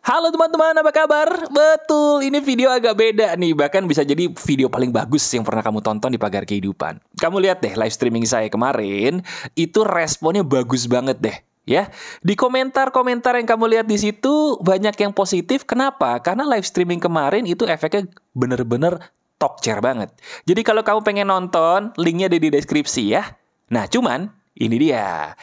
Halo teman-teman, apa kabar? Betul, ini video agak beda nih. Bahkan bisa jadi video paling bagus yang pernah kamu tonton di Pagar Kehidupan. Kamu lihat deh live streaming saya kemarin, itu responnya bagus banget deh. Ya, di komentar-komentar yang kamu lihat di situ banyak yang positif. Kenapa? Karena live streaming kemarin itu efeknya bener-bener top chair banget. Jadi kalau kamu pengen nonton, linknya ada di deskripsi ya. Nah, cuman ini dia.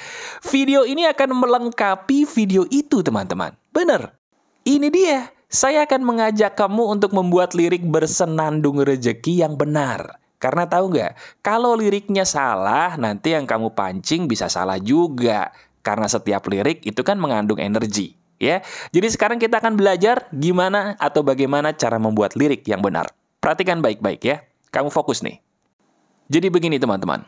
Video ini akan melengkapi video itu, teman-teman. Bener. Ini dia, saya akan mengajak kamu untuk membuat lirik bersenandung rejeki yang benar. Karena tahu nggak, kalau liriknya salah, nanti yang kamu pancing bisa salah juga. Karena setiap lirik itu kan mengandung energi. Ya, jadi sekarang kita akan belajar gimana atau bagaimana cara membuat lirik yang benar. Perhatikan baik-baik ya, kamu fokus nih. Jadi begini teman-teman,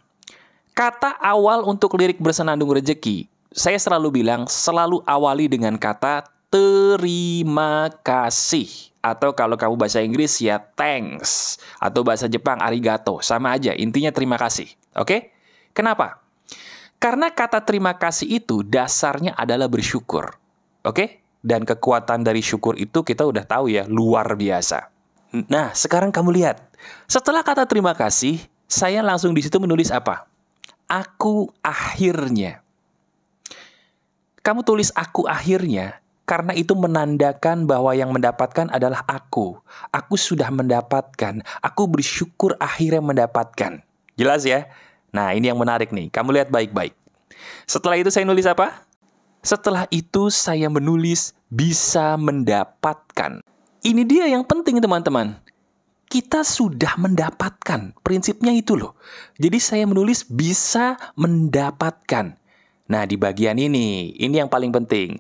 kata awal untuk lirik bersenandung rejeki, saya selalu bilang selalu awali dengan kata terima kasih. Atau kalau kamu bahasa Inggris ya thanks. Atau bahasa Jepang arigato. Sama aja, intinya terima kasih. Oke? Kenapa? Karena kata terima kasih itu dasarnya adalah bersyukur. Oke? Dan kekuatan dari syukur itu kita udah tahu ya, luar biasa. Nah, sekarang kamu lihat. Setelah kata terima kasih, saya langsung di situ menulis apa? Aku akhirnya. Kamu tulis aku akhirnya karena itu menandakan bahwa yang mendapatkan adalah aku. Aku sudah mendapatkan. Aku bersyukur akhirnya mendapatkan. Jelas ya? Nah, ini yang menarik nih. Kamu lihat baik-baik. Setelah itu saya nulis apa? Setelah itu saya menulis bisa mendapatkan. Ini dia yang penting, teman-teman. Kita sudah mendapatkan. Prinsipnya itu loh. Jadi saya menulis bisa mendapatkan. Nah, di bagian ini yang paling penting.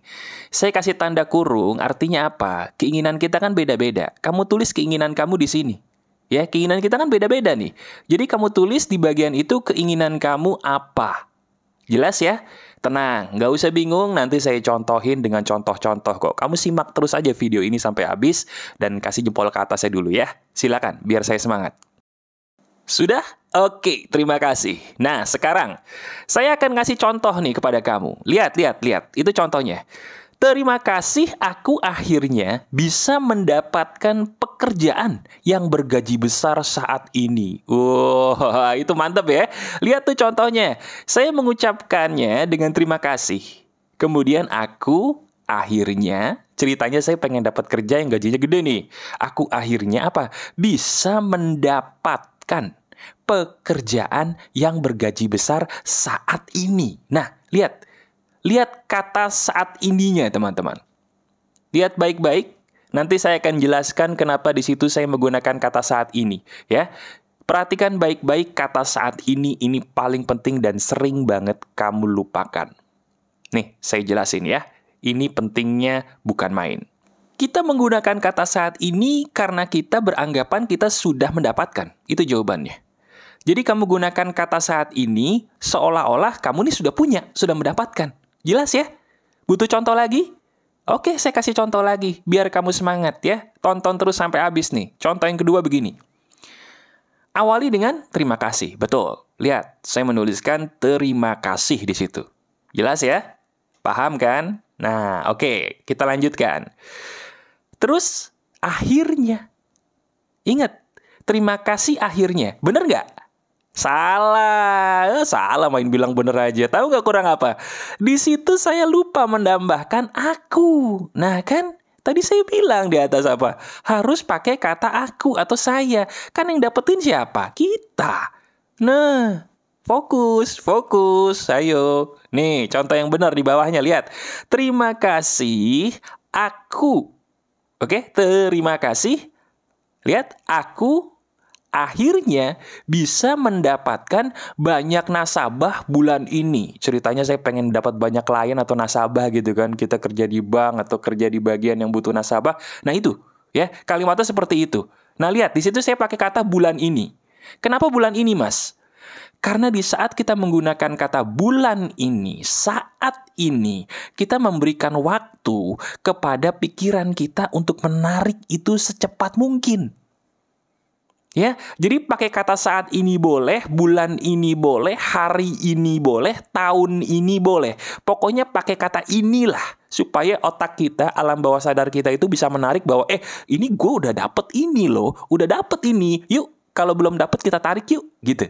Saya kasih tanda kurung, artinya apa? Keinginan kita kan beda-beda. Kamu tulis keinginan kamu di sini. Ya, keinginan kita kan beda-beda nih. Jadi kamu tulis di bagian itu keinginan kamu apa. Jelas ya? Tenang, nggak usah bingung, nanti saya contohin dengan contoh-contoh kok. Kamu simak terus aja video ini sampai habis dan kasih jempol ke atas saya dulu ya. Silakan, biar saya semangat. Sudah? Oke, terima kasih. Nah, sekarang saya akan ngasih contoh nih kepada kamu. Lihat. Itu contohnya. Terima kasih aku akhirnya bisa mendapatkan pekerjaan yang bergaji besar saat ini. Wah, itu mantap ya. Lihat tuh contohnya. Saya mengucapkannya dengan terima kasih. Kemudian aku akhirnya, ceritanya saya pengen dapat kerja yang gajinya gede nih. Aku akhirnya apa? Bisa mendapatkan pekerjaan yang bergaji besar saat ini. Nah, lihat kata saat ininya, teman-teman. Lihat baik-baik. Nanti saya akan jelaskan kenapa di situ saya menggunakan kata saat ini, ya. Perhatikan baik-baik kata saat ini paling penting dan sering banget kamu lupakan. Nih, saya jelasin ya. Ini pentingnya bukan main. Kita menggunakan kata saat ini karena kita beranggapan kita sudah mendapatkan. Itu jawabannya. Jadi kamu gunakan kata saat ini seolah-olah kamu ini sudah punya, sudah mendapatkan. Jelas ya? Butuh contoh lagi? Oke, saya kasih contoh lagi biar kamu semangat ya. Tonton terus sampai habis nih. Contoh yang kedua begini. Awali dengan terima kasih. Betul. Lihat, saya menuliskan terima kasih di situ. Jelas ya? Paham kan? Nah, oke, kita lanjutkan. Terus akhirnya. Ingat, terima kasih akhirnya. Bener nggak? Salah main bilang bener aja. Tahu nggak kurang apa? Di situ saya lupa menambahkan aku. Nah kan, tadi saya bilang di atas apa? Harus pakai kata aku atau saya. Kan yang dapetin siapa? Kita. Nah, fokus. Ayo. Nih, contoh yang benar di bawahnya. Lihat. Terima kasih, aku. Oke, terima kasih. Lihat, aku akhirnya bisa mendapatkan banyak nasabah bulan ini. Ceritanya saya pengen dapat banyak klien atau nasabah gitu kan. Kita kerja di bank atau kerja di bagian yang butuh nasabah. Nah itu, ya kalimatnya seperti itu. Nah lihat, di situ saya pakai kata bulan ini. Kenapa bulan ini, Mas? Karena di saat kita menggunakan kata bulan ini, saat ini, kita memberikan waktu kepada pikiran kita untuk menarik itu secepat mungkin. Ya, jadi pakai kata saat ini boleh, bulan ini boleh, hari ini boleh, tahun ini boleh. Pokoknya pakai kata inilah supaya otak kita, alam bawah sadar kita itu bisa menarik bahwa ini gue udah dapet ini loh, udah dapet ini. Yuk, kalau belum dapet kita tarik yuk, gitu.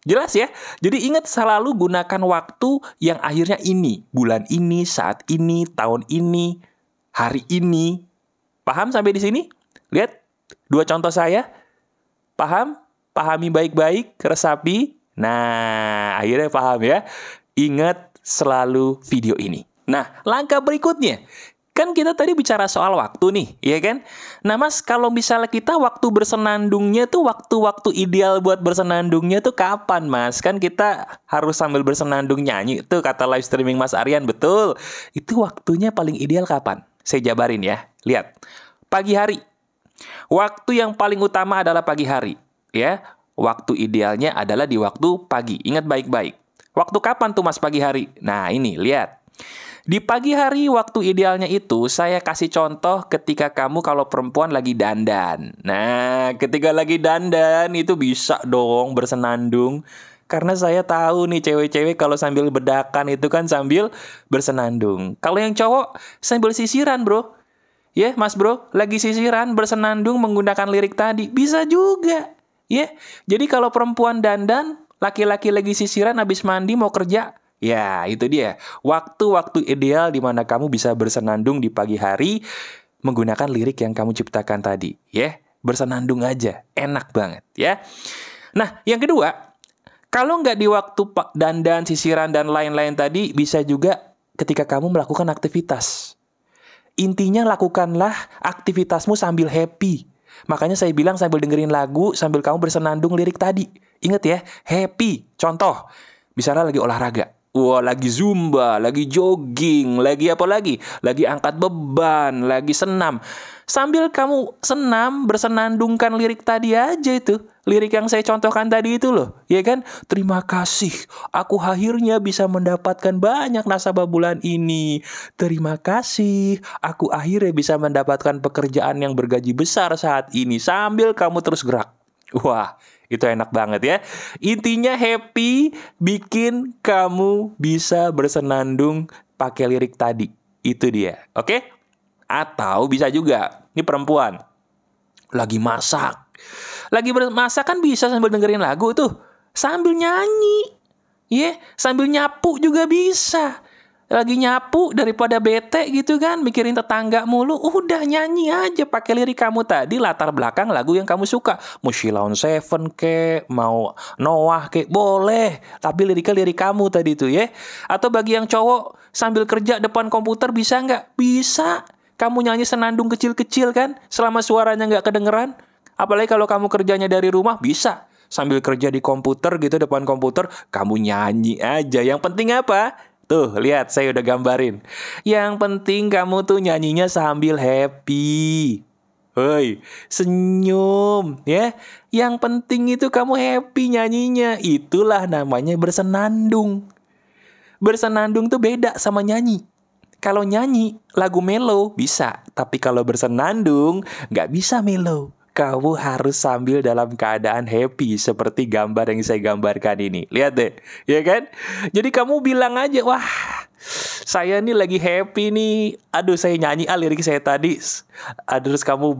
Jelas ya? Jadi ingat selalu gunakan waktu yang akhirnya ini, bulan ini, saat ini, tahun ini, hari ini. Paham sampai di sini? Lihat 2 contoh saya. Paham? Pahami baik-baik, resapi. Nah, akhirnya paham ya. Ingat selalu video ini. Nah, langkah berikutnya. Kan kita tadi bicara soal waktu nih, ya kan? Nah, Mas, kalau misalnya kita waktu bersenandungnya tuh waktu-waktu ideal buat bersenandungnya tuh kapan, Mas? Kan kita harus sambil bersenandung nyanyi. Tuh kata live streaming Mas Aryan, betul. Itu waktunya paling ideal kapan? Saya jabarin ya. Lihat. Pagi hari. Waktu yang paling utama adalah pagi hari, ya. Waktu idealnya adalah di waktu pagi. Ingat baik-baik. Waktu kapan tuh Mas pagi hari? Nah, ini lihat. Di pagi hari waktu idealnya itu saya kasih contoh ketika kamu kalau perempuan lagi dandan. Nah, ketika lagi dandan itu bisa dong bersenandung. Karena saya tahu nih cewek-cewek kalau sambil bedakan itu kan sambil bersenandung. Kalau yang cowok sambil sisiran, bro. Ya, Mas Bro, lagi sisiran bersenandung menggunakan lirik tadi. Bisa juga. Ya, jadi kalau perempuan dandan, laki-laki lagi sisiran habis mandi mau kerja. Ya, itu dia. Waktu-waktu ideal di mana kamu bisa bersenandung di pagi hari menggunakan lirik yang kamu ciptakan tadi. Ya, bersenandung aja. Enak banget, ya. Nah, yang kedua, kalau nggak di waktu dandan, sisiran, dan lain-lain tadi, bisa juga ketika kamu melakukan aktivitas. Intinya lakukanlah aktivitasmu sambil happy. Makanya saya bilang sambil dengerin lagu, sambil kamu bersenandung lirik tadi. Ingat ya, happy. Contoh, misalnya lagi olahraga. Wah, lagi zumba, lagi jogging, lagi apa lagi? Lagi angkat beban, lagi senam. Sambil kamu senam, bersenandungkan lirik tadi aja itu. Lirik yang saya contohkan tadi itu loh, ya kan? Terima kasih, aku akhirnya bisa mendapatkan banyak nasabah bulan ini. Terima kasih, aku akhirnya bisa mendapatkan pekerjaan yang bergaji besar saat ini. Sambil kamu terus gerak. Wah, itu enak banget ya. Intinya happy, bikin kamu bisa bersenandung pakai lirik tadi. Itu dia, oke? Atau bisa juga, ini perempuan lagi masak. Lagi masak kan bisa sambil dengerin lagu tuh. Sambil nyanyi. Ya, sambil nyapu juga bisa. Lagi nyapu daripada bete gitu kan, mikirin tetangga mulu, udah nyanyi aja pakai lirik kamu tadi, latar belakang lagu yang kamu suka. Mau Sheila on 7 kek, mau Noah kek, boleh. Tapi liriknya lirik kamu tadi tuh ya. Atau bagi yang cowok sambil kerja depan komputer bisa nggak? Bisa. Kamu nyanyi senandung kecil-kecil kan, selama suaranya nggak kedengeran. Apalagi kalau kamu kerjanya dari rumah, bisa. Sambil kerja di komputer gitu, depan komputer, kamu nyanyi aja. Yang penting apa? Tuh, lihat, saya udah gambarin. Yang penting kamu tuh nyanyinya sambil happy. Hoi, senyum, ya. Yang penting itu kamu happy nyanyinya. Itulah namanya bersenandung. Bersenandung tuh beda sama nyanyi. Kalau nyanyi, lagu mellow, bisa. Tapi kalau bersenandung, nggak bisa mellow. Kamu harus sambil dalam keadaan happy seperti gambar yang saya gambarkan ini. Lihat deh, ya kan? Jadi kamu bilang aja, wah, saya nih lagi happy nih. Aduh, saya nyanyi lirik saya tadi. Terus kamu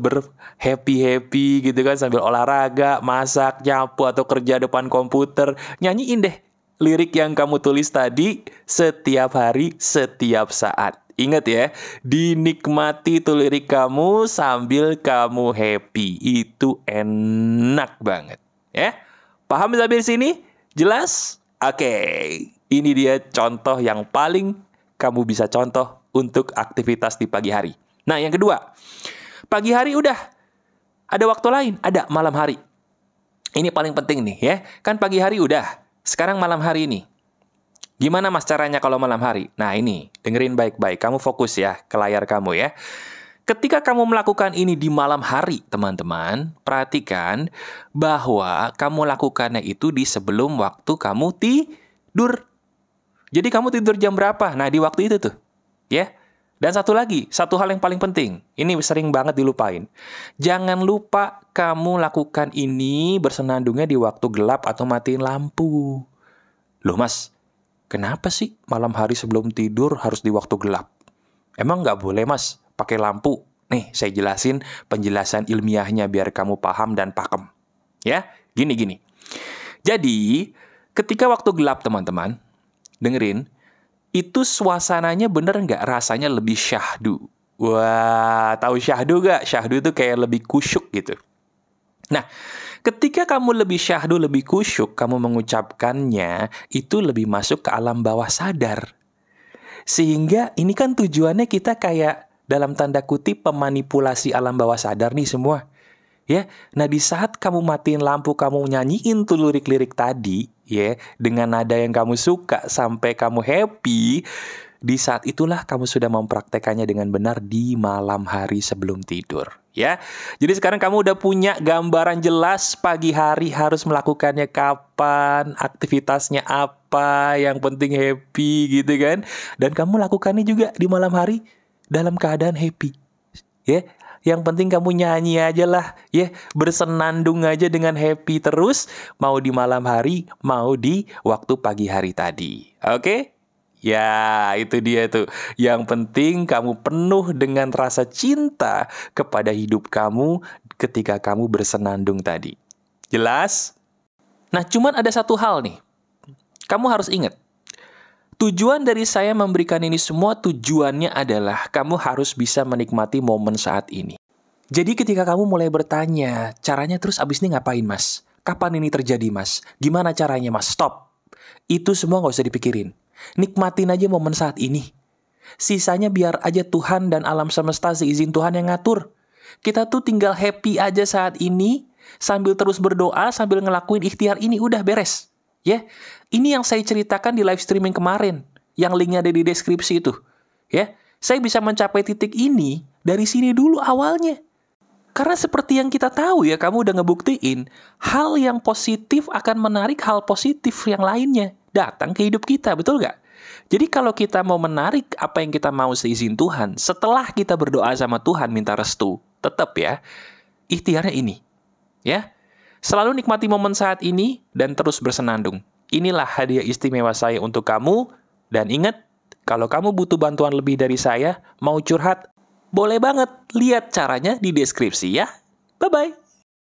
happy gitu kan sambil olahraga, masak, nyapu atau kerja depan komputer. Nyanyiin deh lirik yang kamu tulis tadi setiap hari, setiap saat. Ingat ya, dinikmati tuh lirik kamu sambil kamu happy. Itu enak banget. Ya, paham sampai sini? Jelas? Oke, ini dia contoh yang paling kamu bisa contoh untuk aktivitas di pagi hari. Nah, yang kedua, pagi hari udah. Ada waktu lain, ada malam hari. Ini paling penting nih ya. Kan pagi hari udah, sekarang malam hari ini. Gimana Mas caranya kalau malam hari? Nah ini, dengerin baik-baik. Kamu fokus ya ke layar kamu ya. Ketika kamu melakukan ini di malam hari, teman-teman, perhatikan bahwa kamu lakukannya itu di sebelum waktu kamu tidur. Jadi kamu tidur jam berapa? Nah di waktu itu tuh. Ya, Dan satu lagi, satu hal yang paling penting. Ini sering banget dilupain. Jangan lupa kamu lakukan ini bersenandungnya di waktu gelap atau matiin lampu. Loh mas, kenapa sih malam hari sebelum tidur harus di waktu gelap? Emang nggak boleh mas pakai lampu? Nih, saya jelasin penjelasan ilmiahnya biar kamu paham dan pakem. Ya, gini. Jadi, ketika waktu gelap teman-teman, dengerin, itu suasananya bener nggak rasanya lebih syahdu? Wah, tahu syahdu nggak? Syahdu itu kayak lebih kusyuk gitu. Nah, ketika kamu lebih syahdu, lebih kusyuk, kamu mengucapkannya, itu lebih masuk ke alam bawah sadar. Sehingga ini kan tujuannya kita kayak dalam tanda kutip pemanipulasi alam bawah sadar nih semua. Ya, nah di saat kamu matiin lampu, kamu nyanyiin tuh lirik-lirik tadi, ya, dengan nada yang kamu suka sampai kamu happy, di saat itulah kamu sudah mempraktekannya dengan benar di malam hari sebelum tidur, ya. Jadi sekarang kamu udah punya gambaran jelas pagi hari harus melakukannya kapan, aktivitasnya apa, yang penting happy gitu kan. Dan kamu lakukannya juga di malam hari dalam keadaan happy, ya. Yang penting kamu nyanyi aja lah, ya, bersenandung aja dengan happy terus, mau di malam hari, mau di waktu pagi hari tadi. Oke? Ya, itu dia tuh. Yang penting kamu penuh dengan rasa cinta kepada hidup kamu ketika kamu bersenandung tadi. Jelas? Nah, cuman ada satu hal nih. Kamu harus ingat. Tujuan dari saya memberikan ini semua tujuannya adalah kamu harus bisa menikmati momen saat ini. Jadi ketika kamu mulai bertanya, caranya terus abis ini ngapain mas? Kapan ini terjadi mas? Gimana caranya mas? Stop. Itu semua gak usah dipikirin. Nikmatin aja momen saat ini. Sisanya biar aja Tuhan dan alam semesta seizin Tuhan yang ngatur. Kita tuh tinggal happy aja saat ini, sambil terus berdoa, sambil ngelakuin ikhtiar ini, udah beres. Ya, ini yang saya ceritakan di live streaming kemarin, yang linknya ada di deskripsi itu. Ya, saya bisa mencapai titik ini dari sini dulu awalnya. Karena seperti yang kita tahu ya, kamu udah ngebuktiin, hal yang positif akan menarik hal positif yang lainnya datang ke hidup kita, betul nggak? Jadi kalau kita mau menarik apa yang kita mau seizin Tuhan, setelah kita berdoa sama Tuhan minta restu, tetap ya, ikhtiarnya ini. Ya, selalu nikmati momen saat ini dan terus bersenandung. Inilah hadiah istimewa saya untuk kamu. Dan ingat, kalau kamu butuh bantuan lebih dari saya, mau curhat, boleh banget lihat caranya di deskripsi ya. Bye-bye.